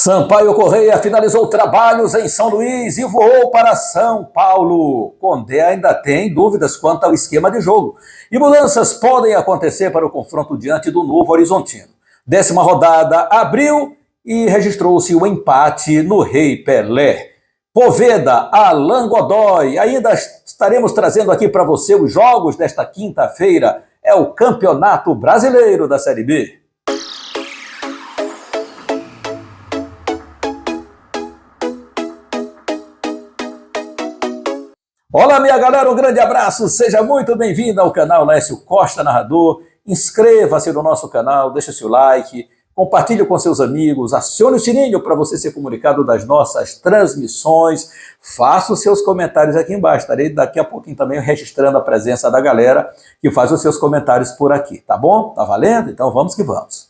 Sampaio Corrêa finalizou trabalhos em São Luís e voou para São Paulo. Condé ainda tem dúvidas quanto ao esquema de jogo. E mudanças podem acontecer para o confronto diante do Novo Horizontino. 10ª rodada abriu e registrou-se o empate no Rei Pelé. Poveda, Alain Godoy. Ainda estaremos trazendo aqui para você os jogos desta quinta-feira. É o Campeonato Brasileiro da Série B. Olá, minha galera, um grande abraço, seja muito bem-vindo ao canal Lécio Costa Narrador. Inscreva-se no nosso canal, deixe seu like, compartilhe com seus amigos, acione o sininho para você ser comunicado das nossas transmissões, faça os seus comentários aqui embaixo, estarei daqui a pouquinho também registrando a presença da galera que faz os seus comentários por aqui, tá bom? Tá valendo? Então vamos que vamos.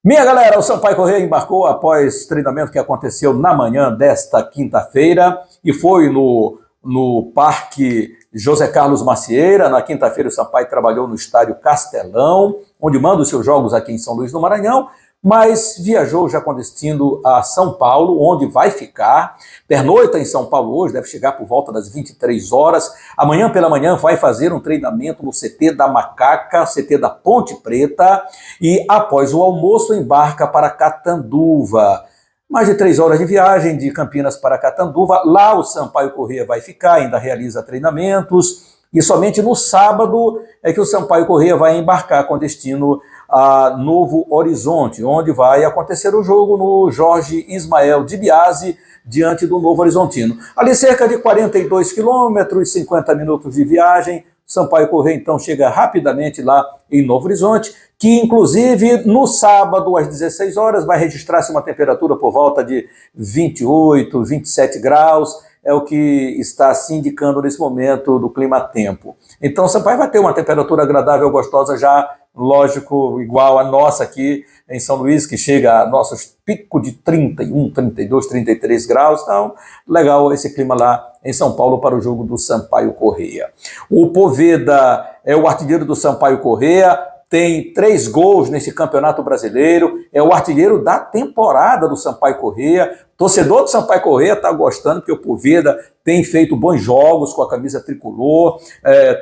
Minha galera, o Sampaio Corrêa embarcou após treinamento que aconteceu na manhã desta quinta-feira e foi no Parque José Carlos Macieira. Na quinta-feira o Sampaio trabalhou no estádio Castelão, onde manda os seus jogos aqui em São Luís do Maranhão, mas viajou já com destino a São Paulo, onde vai ficar. Pernoita em São Paulo hoje, deve chegar por volta das 23 horas. Amanhã pela manhã vai fazer um treinamento no CT da Macaca, CT da Ponte Preta, e após o almoço embarca para Catanduva. Mais de 3 horas de viagem de Campinas para Catanduva. Lá o Sampaio Corrêa vai ficar, ainda realiza treinamentos. E somente no sábado é que o Sampaio Corrêa vai embarcar com destino a Novo Horizonte, onde vai acontecer o jogo no Jorge Ismael de Biase, diante do Novo Horizontino. Ali cerca de 42 quilômetros, 50 minutos de viagem. Sampaio Corrêa então chega rapidamente lá em Novo Horizonte, que inclusive no sábado às 16 horas vai registrar-se uma temperatura por volta de 28, 27 graus, é o que está se indicando nesse momento do clima-tempo. Então Sampaio vai ter uma temperatura agradável, gostosa já, lógico, igual a nossa aqui em São Luís, que chega a nossos picos de 31, 32, 33 graus, então legal esse clima lá em São Paulo para o jogo do Sampaio Corrêa. O Poveda é o artilheiro do Sampaio Corrêa, tem 3 gols nesse Campeonato Brasileiro, é o artilheiro da temporada do Sampaio Corrêa. Torcedor do Sampaio Corrêa está gostando, porque o Poveda tem feito bons jogos com a camisa tricolor,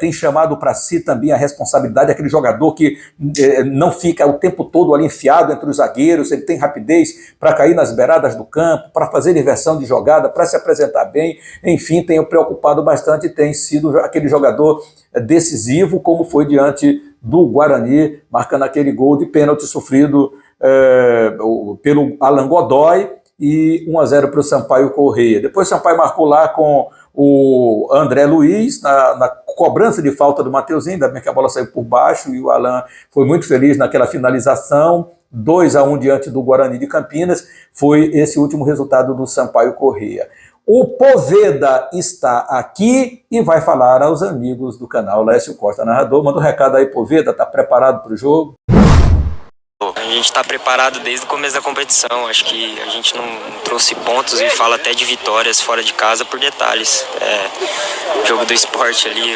tem chamado para si também a responsabilidade, aquele jogador que não fica o tempo todo ali enfiado entre os zagueiros, ele tem rapidez para cair nas beiradas do campo, para fazer inversão de jogada, para se apresentar bem, enfim, tem preocupado bastante, tem sido aquele jogador decisivo, como foi diante do Guarani, marcando aquele gol de pênalti sofrido pelo Alain Godoy, e 1-0 para o Sampaio Corrêa. Depois o Sampaio marcou lá com o André Luiz, na cobrança de falta do Mateuzinho, ainda bem que a bola saiu por baixo, e o Alain foi muito feliz naquela finalização. 2-1 diante do Guarani de Campinas, foi esse último resultado do Sampaio Corrêa. O Poveda está aqui e vai falar aos amigos do canal Lécio Costa Narrador. Manda um recado aí, Poveda, está preparado para o jogo? A gente está preparado desde o começo da competição. Acho que a gente não trouxe pontos e fala até de vitórias fora de casa por detalhes. O jogo do Sport ali,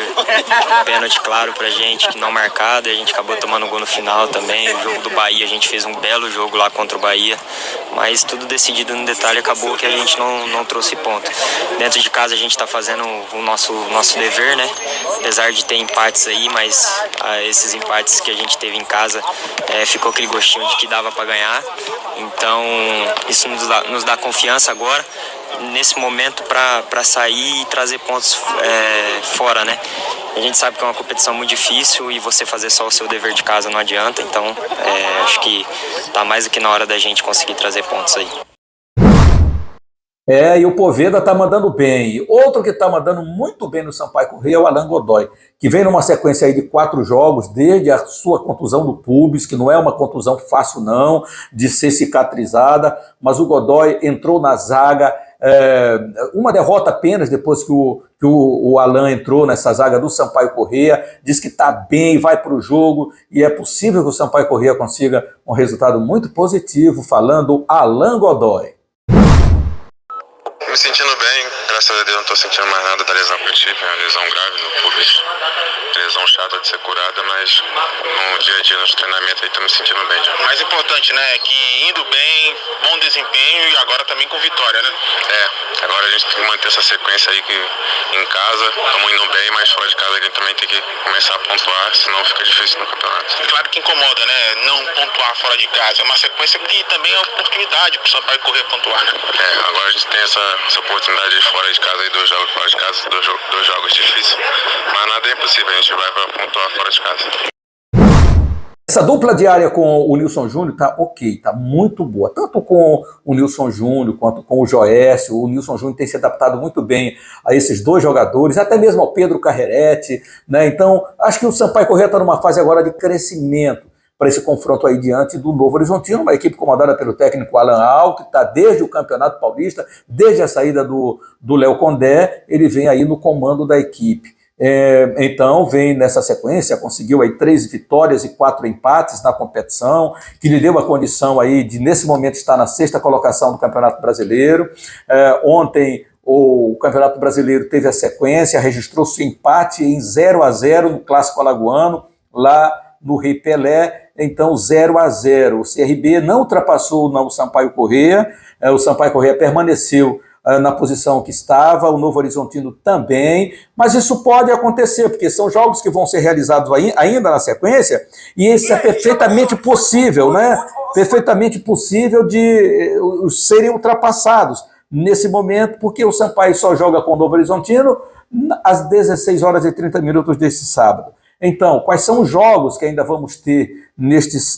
pênalti claro pra gente, que não marcado, e a gente acabou tomando gol no final também. O jogo do Bahia, a gente fez um belo jogo lá contra o Bahia, mas tudo decidido no detalhe, acabou que a gente não trouxe ponto. Dentro de casa a gente está fazendo o nosso dever, né? Apesar de ter empates aí, mas esses empates que a gente teve em casa, ficou aquele gostinho de que dava para ganhar. Então isso nos dá confiança agora, nesse momento, para sair e trazer pontos fora, né? A gente sabe que é uma competição muito difícil e você fazer só o seu dever de casa não adianta, então acho que tá mais do que na hora da gente conseguir trazer pontos aí. E o Poveda tá mandando bem. Outro que tá mandando muito bem no Sampaio Corrêa é o Alain Godoy, que vem numa sequência aí de 4 jogos, desde a sua contusão do pubis, que não é uma contusão fácil não, de ser cicatrizada, mas o Godoy entrou na zaga, uma derrota apenas depois que o Alain entrou nessa zaga do Sampaio Corrêa, diz que está bem, vai para o jogo, e é possível que o Sampaio Corrêa consiga um resultado muito positivo, falando Alain Godoy. Me senti sentindo bem, graças a Deus não tô sentindo mais nada da lesão que eu tive, é uma lesão grave no pubis, lesão chata de ser curada, mas no dia a dia, nos treinamentos aí, tô me sentindo bem já. O mais importante, né, é que indo bem, bom desempenho e agora também com vitória, né? Agora a gente tem que manter essa sequência aí que em casa, estamos indo bem, mas fora de casa a gente também tem que começar a pontuar, senão fica difícil no campeonato. Claro que incomoda, né, não pontuar fora de casa, é uma sequência que também é oportunidade pro Sampaio Corrêa pontuar, né? Agora a gente tem essa oportunidade de fora de casa, e 2 jogos fora de casa, dois jogos difíceis, mas nada é impossível, a gente vai para pontuar fora de casa. Essa dupla diária com o Nilson Júnior tá ok, tá muito boa. Tanto com o Nilson Júnior quanto com o Joécio. O Nilson Júnior tem se adaptado muito bem a esses dois jogadores, até mesmo ao Pedro Carreretti, né? Então, acho que o Sampaio Corrêa está numa fase agora de crescimento para esse confronto aí diante do Novo Horizontino, uma equipe comandada pelo técnico Alan Al, que está desde o Campeonato Paulista, desde a saída do Léo Condé, ele vem aí no comando da equipe. Então vem nessa sequência, conseguiu aí 3 vitórias e 4 empates na competição, que lhe deu a condição aí de nesse momento estar na 6ª colocação do Campeonato Brasileiro. Ontem o Campeonato Brasileiro teve a sequência, registrou seu empate em 0-0 no Clássico Alagoano, lá no Rei Pelé, então 0-0. O CRB não ultrapassou o Sampaio Corrêa, o Sampaio Corrêa permaneceu na posição que estava, o Novo Horizontino também, mas isso pode acontecer, porque são jogos que vão ser realizados ainda na sequência, e isso é perfeitamente possível, né? Perfeitamente possível de serem ultrapassados nesse momento, porque o Sampaio só joga com o Novo Horizontino às 16h30 desse sábado. Então, quais são os jogos que ainda vamos ter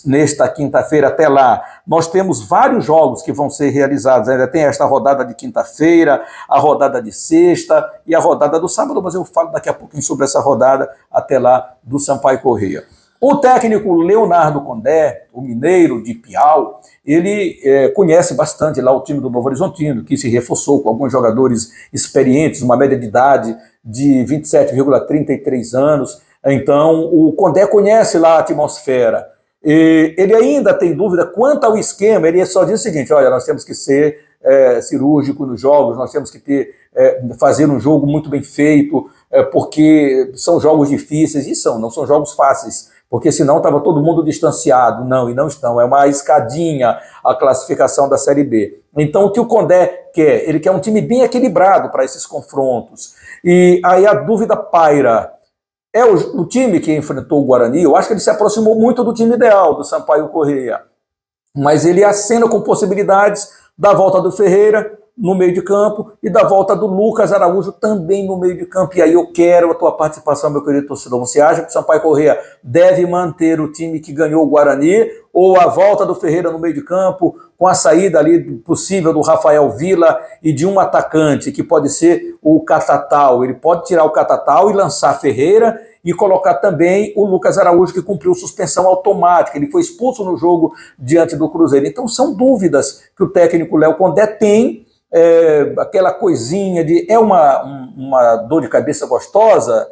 nesta quinta-feira até lá? Nós temos vários jogos que vão ser realizados, ainda tem esta rodada de quinta-feira, a rodada de sexta e a rodada do sábado, mas eu falo daqui a pouquinho sobre essa rodada até lá do Sampaio Corrêa. O técnico Leonardo Condé, o mineiro de Piau, ele conhece bastante lá o time do Novo Horizontino, que se reforçou com alguns jogadores experientes, uma média de idade de 27,33 anos. Então, o Condé conhece lá a atmosfera. Ele ainda tem dúvida quanto ao esquema, ele só diz o seguinte: olha, nós temos que ser cirúrgico nos jogos, nós temos que fazer um jogo muito bem feito, porque são jogos difíceis, e não são jogos fáceis, porque senão estava todo mundo distanciado. Não, e não estão, é uma escadinha a classificação da Série B. Então, o que o Condé quer? Ele quer um time bem equilibrado para esses confrontos. E aí a dúvida paira. O time que enfrentou o Guarani, eu acho que ele se aproximou muito do time ideal, do Sampaio Corrêa. Mas ele acena com possibilidades da volta do Ferreira no meio de campo e da volta do Lucas Araújo também no meio de campo. E aí eu quero a tua participação, meu querido torcedor. Você acha que o Sampaio Corrêa deve manter o time que ganhou o Guarani, ou a volta do Ferreira no meio de campo, com a saída ali possível do Rafael Vila e de um atacante, que pode ser o Catatal? Ele pode tirar o Catatal e lançar Ferreira e colocar também o Lucas Araújo, que cumpriu suspensão automática. Ele foi expulso no jogo diante do Cruzeiro. Então são dúvidas que o técnico Léo Condé tem, aquela coisinha de... uma dor de cabeça gostosa,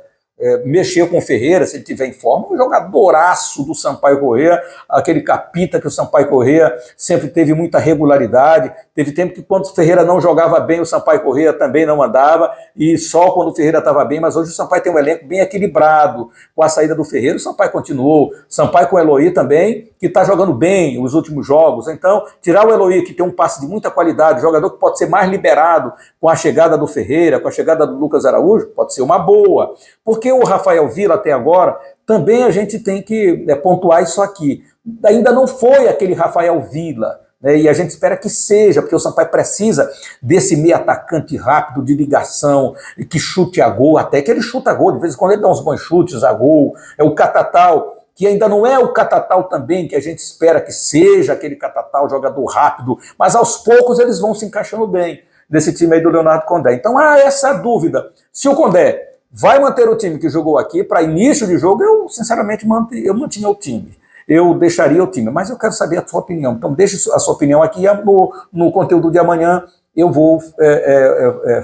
mexer com o Ferreira, se ele tiver em forma, um jogadoraço do Sampaio Corrêa, aquele capita que o Sampaio Corrêa sempre teve muita regularidade. Teve tempo que quando o Ferreira não jogava bem, o Sampaio Corrêa também não andava, e só quando o Ferreira estava bem. Mas hoje o Sampaio tem um elenco bem equilibrado. Com a saída do Ferreira, o Sampaio continuou. Sampaio com o Eloy também, que está jogando bem os últimos jogos. Então, tirar o Eloy, que tem um passe de muita qualidade, jogador que pode ser mais liberado com a chegada do Ferreira, com a chegada do Lucas Araújo, pode ser uma boa. Porque o Rafael Vila até agora, também a gente tem que pontuar isso aqui. Ainda não foi aquele Rafael Vila, né? E a gente espera que seja, porque o Sampaio precisa desse meio atacante rápido, de ligação, que chute a gol, até que ele chuta a gol, de vez em quando ele dá uns bons chutes a gol. É o Catatal, que ainda não é o Catatal também, que a gente espera que seja aquele Catatal, jogador rápido, mas aos poucos eles vão se encaixando bem nesse time aí do Leonardo Condé. Então há essa dúvida. Se o Condé vai manter o time que jogou aqui, para início de jogo, eu sinceramente mantinha o time. Eu deixaria o time, mas eu quero saber a sua opinião. Então deixe a sua opinião aqui no conteúdo de amanhã. Eu vou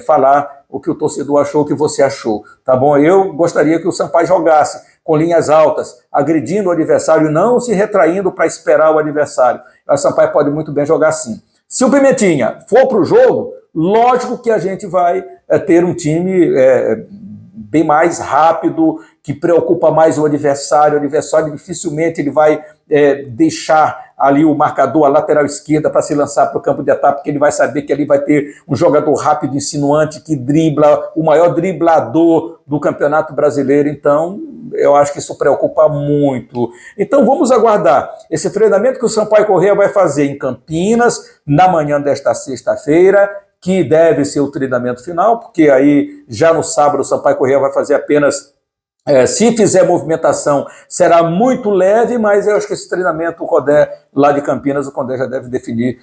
falar o que o torcedor achou, o que você achou, tá bom? Eu gostaria que o Sampaio jogasse com linhas altas, agredindo o adversário, não se retraindo para esperar o adversário. O Sampaio pode muito bem jogar assim. Se o Pimentinha for para o jogo, lógico que a gente vai ter um time bem mais rápido, que preocupa mais o adversário dificilmente ele vai deixar ali o marcador, a lateral esquerda, para se lançar para o campo de ataque, porque ele vai saber que ali vai ter um jogador rápido, insinuante, que dribla, o maior driblador do Campeonato Brasileiro. Então, eu acho que isso preocupa muito. Então, vamos aguardar esse treinamento que o Sampaio Corrêa vai fazer em Campinas, na manhã desta sexta-feira, que deve ser o treinamento final, porque aí, já no sábado, o Sampaio Corrêa vai fazer apenas... se fizer movimentação, será muito leve, mas eu acho que esse treinamento, o Condé, lá de Campinas, o Condé já deve definir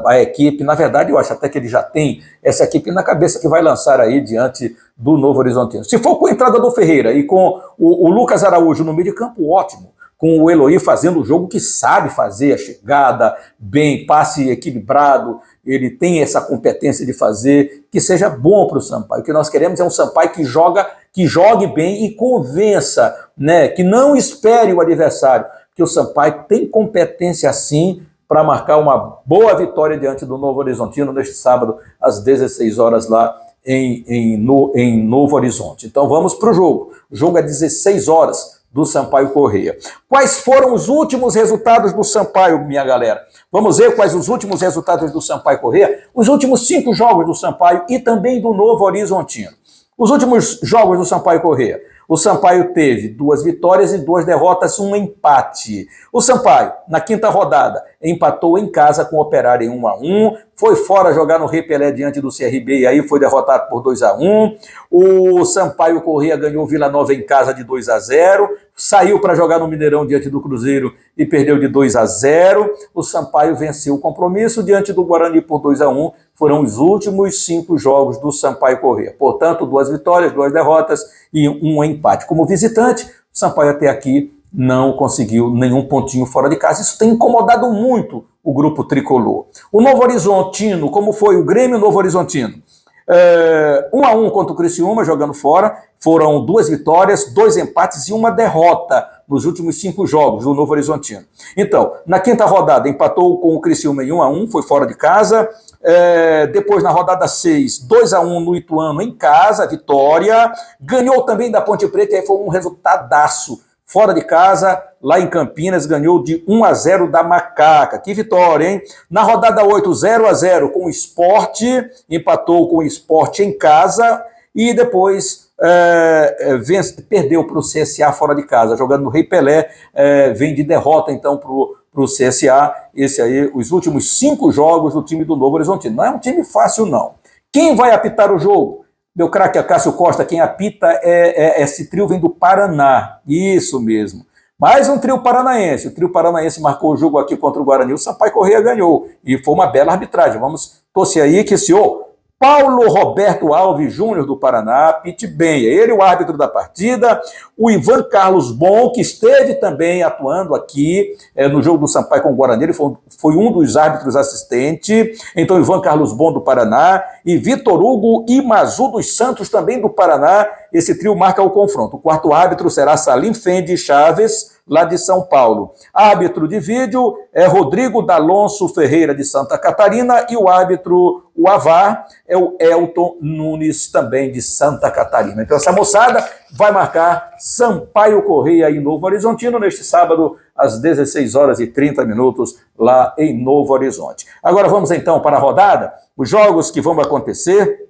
a equipe. Na verdade, eu acho até que ele já tem essa equipe na cabeça que vai lançar aí diante do Novo Horizontino. Se for com a entrada do Ferreira e com o Lucas Araújo no meio de campo, ótimo. Com o Eloy fazendo o jogo que sabe fazer, a chegada bem, passe equilibrado, ele tem essa competência de fazer, que seja bom para o Sampaio. O que nós queremos é um Sampaio que jogue bem e convença, né? Que não espere o adversário, porque o Sampaio tem competência sim para marcar uma boa vitória diante do Novo Horizontino neste sábado, às 16 horas lá em Novo Horizonte. Então vamos para o jogo. O jogo é 16 horas do Sampaio Corrêa. Quais foram os últimos resultados do Sampaio, minha galera? Vamos ver quais os últimos resultados do Sampaio Corrêa? Os últimos 5 jogos do Sampaio e também do Novo Horizontino. Os últimos jogos do Sampaio Corrêa. O Sampaio teve 2 vitórias e 2 derrotas, um empate. O Sampaio, na 5ª rodada, empatou em casa com o Operário em 1-1, foi fora jogar no Rei Pelé diante do CRB e aí foi derrotado por 2-1. O Sampaio Corrêa ganhou Vila Nova em casa de 2-0, saiu para jogar no Mineirão diante do Cruzeiro e perdeu de 2-0. O Sampaio venceu o Compromisso diante do Guarani por 2-1. Foram os últimos 5 jogos do Sampaio Corrêa. Portanto, 2 vitórias, 2 derrotas e um empate. Como visitante, o Sampaio até aqui não conseguiu nenhum pontinho fora de casa. Isso tem incomodado muito o grupo tricolor. O Novo Horizontino, como foi o Grêmio Novo Horizontino? 1-1 contra o Criciúma, jogando fora. Foram 2 vitórias, 2 empates e 1 derrota nos últimos 5 jogos do Novo Horizontino. Então, na 5ª rodada, empatou com o Criciúma em 1-1, foi fora de casa. Depois, na rodada 6, 2-1 no Ituano em casa, vitória. Ganhou também da Ponte Preta, e aí foi um resultadaço. Fora de casa, lá em Campinas, ganhou de 1-0 da Macaca. Que vitória, hein? Na rodada 8, 0-0 com o Sport, empatou com o Sport em casa e depois perdeu para o CSA fora de casa, jogando no Rei Pelé, vem de derrota então para o CSA. Esse aí, os últimos 5 jogos do time do Novo Horizontino. Não é um time fácil, não. Quem vai apitar o jogo? Meu craque Acácio Costa, quem apita esse trio vem do Paraná, isso mesmo. Mais um trio paranaense, o trio paranaense marcou o jogo aqui contra o Guarani, o Sampaio Corrêa ganhou, e foi uma bela arbitragem. Vamos torcer aí que esse Paulo Roberto Alves Júnior do Paraná apite bem, ele o árbitro da partida. O Ivan Carlos Bon, que esteve também atuando aqui no jogo do Sampaio com o Guarani, ele foi um dos árbitros assistentes. Então, Ivan Carlos Bon do Paraná e Vitor Hugo Imazu dos Santos também do Paraná. Esse trio marca o confronto. O 4º árbitro será Salim Fendi Chaves, lá de São Paulo. Árbitro de vídeo é Rodrigo D'Alonso Ferreira, de Santa Catarina, e o árbitro, o AVAR, é o Elton Nunes, também de Santa Catarina. Então essa moçada vai marcar Sampaio Corrêa em Novo Horizontino neste sábado, às 16h30, lá em Novo Horizonte. Agora vamos então para a rodada, os jogos que vão acontecer,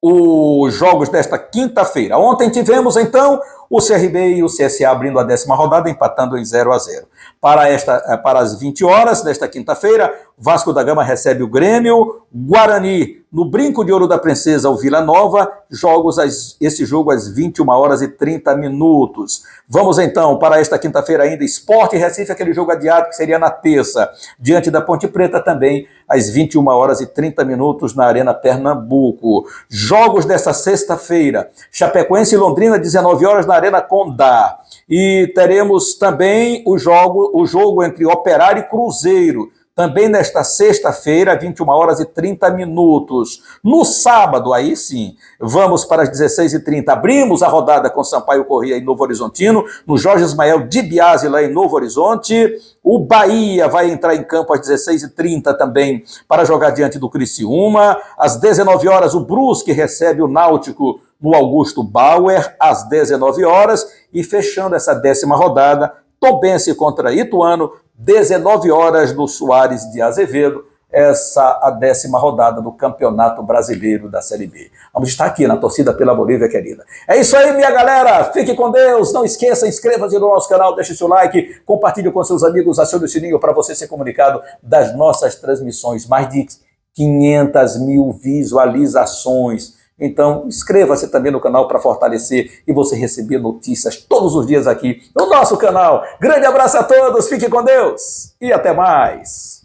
os jogos desta quinta-feira. Ontem tivemos então o CRB e o CSA abrindo a 10ª rodada, empatando em 0-0. Para as 20 horas desta quinta-feira, Vasco da Gama recebe o Grêmio, Guarani no Brinco de Ouro da Princesa, o Vila Nova, esse jogo às 21h30. Vamos então para esta quinta-feira ainda, Sport e Recife, aquele jogo adiado que seria na terça, diante da Ponte Preta também, às 21h30 na Arena Pernambuco. Jogos desta sexta-feira, Chapecoense e Londrina, 19 horas na Arena Condá. E teremos também o jogo entre Operário e Cruzeiro, também nesta sexta-feira, 21 horas e 30 minutos. No sábado, aí sim, vamos para as 16h30. Abrimos a rodada com Sampaio Corrêa em Novo Horizontino, no Jorge Ismael de Biase, lá em Novo Horizonte. O Bahia vai entrar em campo às 16h30 também para jogar diante do Criciúma. Às 19 horas, o Brusque recebe o Náutico no Augusto Bauer, às 19 horas. E fechando essa 10ª rodada, Tombense contra Ituano, 19 horas no Soares de Azevedo, essa a 10ª rodada do Campeonato Brasileiro da Série B. Vamos estar aqui na torcida pela Bolívia querida. É isso aí, minha galera. Fique com Deus. Não esqueça, inscreva-se no nosso canal, deixe seu like, compartilhe com seus amigos, acione o sininho para você ser comunicado das nossas transmissões. Mais de 500 mil visualizações. Então, inscreva-se também no canal para fortalecer e você receber notícias todos os dias aqui no nosso canal. Grande abraço a todos, fique com Deus e até mais.